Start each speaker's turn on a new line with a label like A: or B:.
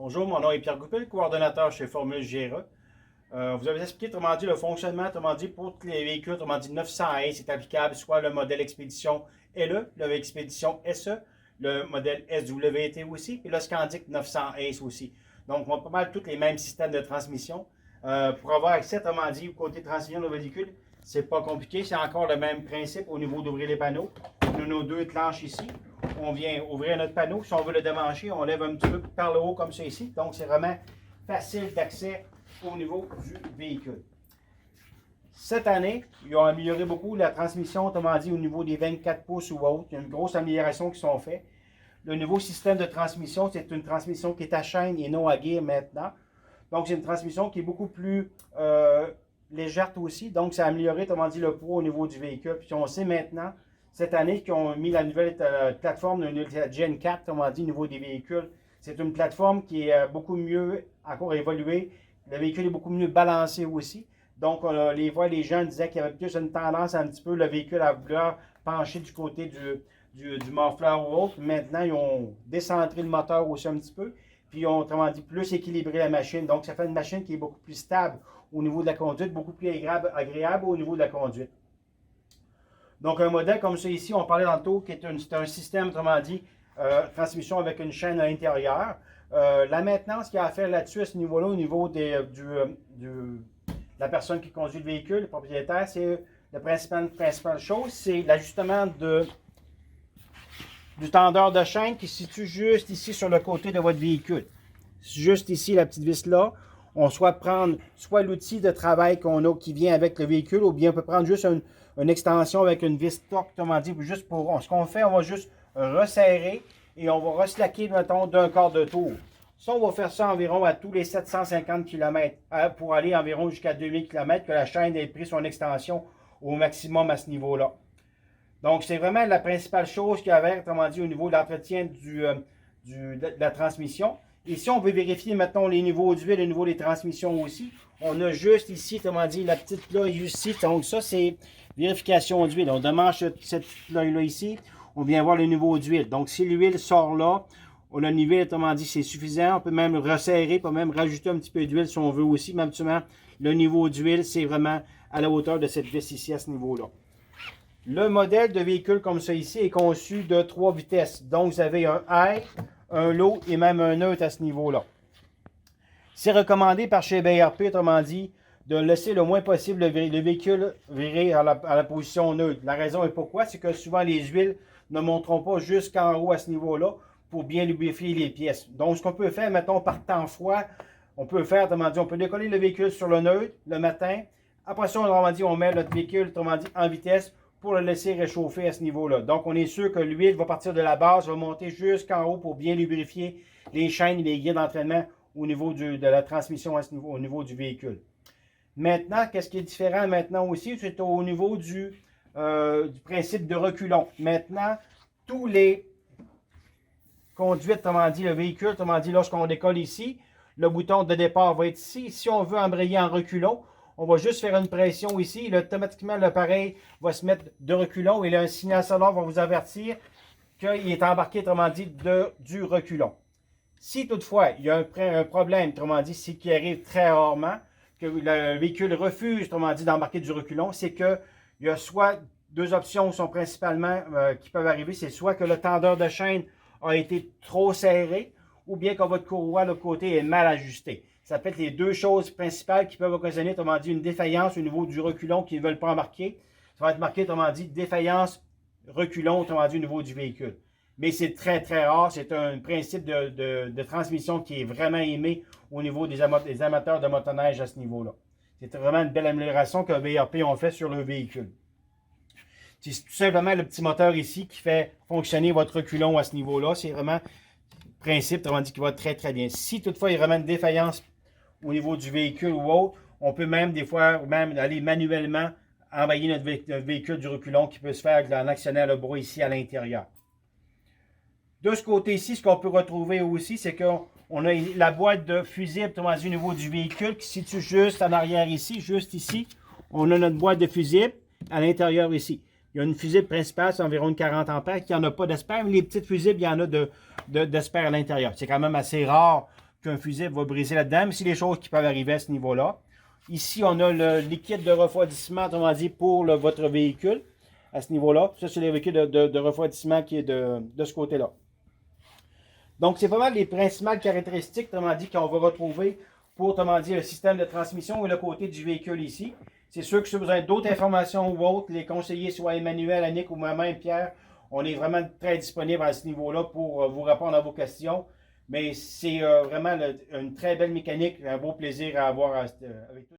A: Bonjour, mon nom est Pierre Goupil, coordonnateur chez Formule Gera. Vous avez expliqué, autrement dit, le fonctionnement, autrement dit, pour tous les véhicules, autrement dit, 900S c'est applicable soit le modèle Expédition LE, le Expédition SE, le modèle SWT aussi, et le Scandic 900S aussi. Donc, on a pas mal tous les mêmes systèmes de transmission. Pour avoir accès, autrement dit, au côté transmission de véhicule, c'est pas compliqué, c'est encore le même principe au niveau d'ouvrir les panneaux. Nous avons nos deux planches ici. On vient ouvrir notre panneau. Si on veut le démancher, on lève un petit peu par le haut comme ça ici. Donc, c'est vraiment facile d'accès au niveau du véhicule. Cette année, ils ont amélioré beaucoup la transmission, autrement dit, au niveau des 24 pouces ou autres. Il y a une grosse amélioration qui sont faites. Le nouveau système de transmission, c'est une transmission qui est à chaîne et non à gear maintenant. Donc, c'est une transmission qui est beaucoup plus légère aussi. Donc, ça a amélioré, autrement dit, le poids au niveau du véhicule. Puis, on sait maintenant, cette année, qu'ils ont mis la nouvelle plateforme, la Gen 4, autrement dit, au niveau des véhicules. C'est une plateforme qui est beaucoup mieux, encore évoluée. Le véhicule est beaucoup mieux balancé aussi. Donc, les gens disaient qu'il y avait plus une tendance un petit peu, le véhicule à vouloir pencher du côté du muffler ou autre. Maintenant, ils ont décentré le moteur aussi un petit peu. Puis, ils ont, autrement dit, plus équilibré la machine. Donc, ça fait une machine qui est beaucoup plus stable au niveau de la conduite, beaucoup plus agréable au niveau de la conduite. Donc, un modèle comme ça ici, on parlait tantôt, qui est un système, autrement dit, transmission avec une chaîne à l'intérieur. La maintenance qu'il y a à faire là-dessus, à ce niveau-là, au niveau de la personne qui conduit le véhicule, le propriétaire, c'est la principale chose, c'est l'ajustement du tendeur de chaîne qui se situe juste ici sur le côté de votre véhicule. Juste ici, la petite vis là, on soit prendre soit l'outil de travail qu'on a qui vient avec le véhicule, ou bien on peut prendre juste une extension avec une vis torque, autrement dit, juste pour. Ce qu'on fait, on va juste resserrer et on va reslaquer, mettons, d'un quart de tour. Ça, on va faire ça environ à tous les 750 km pour aller environ jusqu'à 2000 km, que la chaîne ait pris son extension au maximum à ce niveau-là. Donc, c'est vraiment la principale chose qu'il y avait, autrement dit, au niveau de l'entretien de la transmission. Ici, on veut vérifier, mettons, les niveaux d'huile, le niveau des transmissions aussi. On a juste ici, autrement dit, la petite ploie ici. Donc, ça, c'est vérification d'huile. On demande cette ploie-là ici. On vient voir le niveau d'huile. Donc, si l'huile sort là, on a le niveau, autrement dit, c'est suffisant. On peut même resserrer, on peut même rajouter un petit peu d'huile si on veut aussi. Mais absolument, le niveau d'huile, c'est vraiment à la hauteur de cette vis ici, à ce niveau-là. Le modèle de véhicule comme ça ici est conçu de 3 vitesses. Donc, vous avez un high, un low et même un neutre à ce niveau-là. C'est recommandé par chez BRP, autrement dit, de laisser le moins possible le véhicule virer à la position neutre. La raison est pourquoi, c'est que souvent les huiles ne monteront pas jusqu'en haut à ce niveau-là pour bien lubrifier les pièces. Donc, ce qu'on peut faire, mettons, par temps froid, on peut faire, autrement dit, on peut décoller le véhicule sur le neutre le matin. Après ça, autrement dit, on met notre véhicule, autrement dit, en vitesse pour le laisser réchauffer à ce niveau-là. Donc, on est sûr que l'huile va partir de la base, va monter jusqu'en haut pour bien lubrifier les chaînes et les guides d'entraînement au niveau de la transmission à ce niveau, au niveau du véhicule. Maintenant, qu'est-ce qui est différent maintenant aussi? C'est au niveau du principe de reculon. Maintenant, tous les conduites, autrement dit, le véhicule, autrement dit, lorsqu'on décolle ici, le bouton de départ va être ici. Si on veut embrayer en reculon, on va juste faire une pression ici. Et automatiquement, l'appareil va se mettre de reculon et là, un signal sonore va vous avertir qu'il est embarqué, autrement dit, du reculon. Si toutefois, il y a un problème, autrement dit, c'est qui arrive très rarement, que le véhicule refuse, autrement dit, d'embarquer du reculon, c'est qu'il y a soit deux options sont principalement qui peuvent arriver, c'est soit que le tendeur de chaîne a été trop serré, ou bien que votre courroie, le côté, est mal ajusté. Ça peut être les deux choses principales qui peuvent occasionner, autrement dit, une défaillance au niveau du reculon qu'ils ne veulent pas embarquer. Ça va être marqué, autrement dit, défaillance, reculon, autrement dit, au niveau du véhicule. Mais c'est très, très rare. C'est un principe de transmission qui est vraiment aimé au niveau des amateurs de motoneige à ce niveau-là. C'est vraiment une belle amélioration que BRP ont fait sur le véhicule. C'est tout simplement le petit moteur ici qui fait fonctionner votre reculon à ce niveau-là. C'est vraiment le principe, autrement dit, qui va très, très bien. Si toutefois il y a vraiment une défaillance au niveau du véhicule ou autre, on peut même des fois même aller manuellement emballer notre véhicule du reculon qui peut se faire en actionnant le bras ici à l'intérieur. De ce côté-ci, ce qu'on peut retrouver aussi, c'est qu'on a la boîte de fusible, autrement dit, au niveau du véhicule qui se situe juste en arrière ici, juste ici. On a notre boîte de fusible à l'intérieur ici. Il y a une fusible principale, c'est environ 40 ampères, qui n'en a pas d'espère, mais les petites fusibles, il y en a d'espère à l'intérieur. C'est quand même assez rare qu'un fusible va briser là-dedans, mais c'est des choses qui peuvent arriver à ce niveau-là. Ici, on a le liquide de refroidissement, autrement dit, pour votre véhicule, à ce niveau-là. Ça, c'est le véhicule de refroidissement qui est de ce côté-là. Donc, c'est pas mal les principales caractéristiques, autrement dit, qu'on va retrouver pour, autrement dit, le système de transmission et le côté du véhicule ici. C'est sûr que si vous avez d'autres informations ou autres, les conseillers, soit Emmanuel, Annick ou moi-même, Pierre, on est vraiment très disponible à ce niveau-là pour vous répondre à vos questions. Mais c'est vraiment une très belle mécanique, un beau plaisir à avoir avec tout.